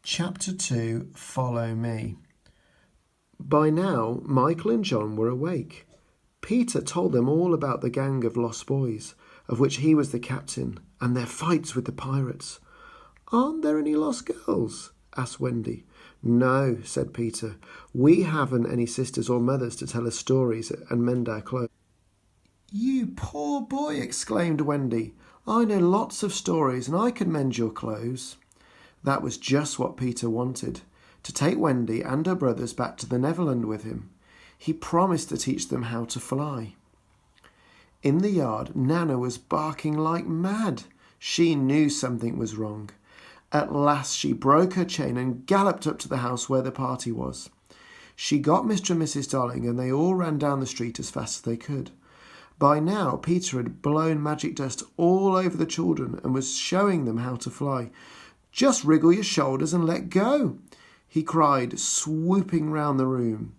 Chapter 2, Follow Me. By now, Michael and John were awake. Peter told them all about the gang of lost boys, of which he was the captain, and their fights with the pirates. "Aren't there any lost girls?" asked Wendy. "No," said Peter. "We haven't any sisters or mothers to tell us stories and mend our clothes." "You poor boy," exclaimed Wendy. "I know lots of stories and I can mend your clothes." That was just what Peter wanted, to take Wendy and her brothers back to the Neverland with him. He promised to teach them how to fly. In the yard, Nana was barking like mad. She knew something was wrong. At last she broke her chain and galloped up to the house where the party was. She got Mr. and Mrs. Darling and they all ran down the street as fast as they could. By now, Peter had blown magic dust all over the children and was showing them how to fly. "Just wriggle your shoulders and let go," he cried, swooping round the room.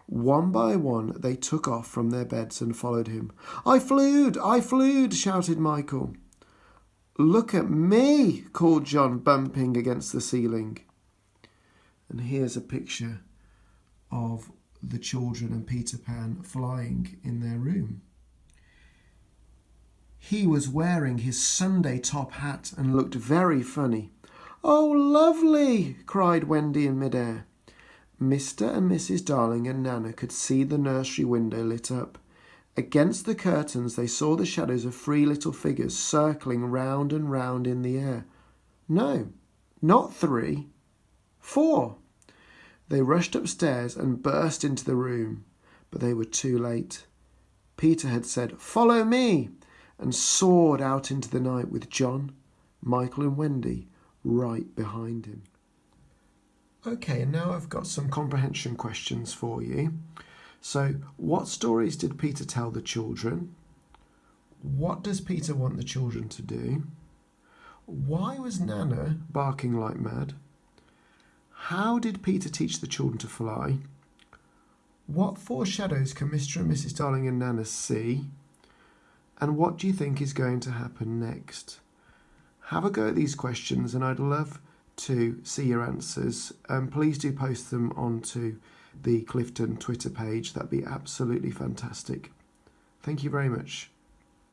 One by one, they took off from their beds and followed him. I flewed, shouted Michael. "Look at me," called John, bumping against the ceiling. And here's a picture of the children and Peter Pan flying in their room. He was wearing his Sunday top hat and looked very funny. "Oh, lovely!" cried Wendy in midair. Mr. and Mrs. Darling and Nana could see the nursery window lit up. Against the curtains they saw the shadows of 3 little figures circling round and round in the air. No, not 3, 4. They rushed upstairs and burst into the room, but they were too late. Peter had said, "Follow me," and soared out into the night with John, Michael and Wendy right behind him. Okay, and now I've got some comprehension questions for you. So, what stories did Peter tell the children? What does Peter want the children to do? Why was Nana barking like mad? How did Peter teach the children to fly? What 4 shadows can Mr. and Mrs. Darling and Nana see? And what do you think is going to happen next? Have a go at these questions and I'd love to see your answers. Please do post them onto the Clifton Twitter page. That'd be absolutely fantastic. Thank you very much.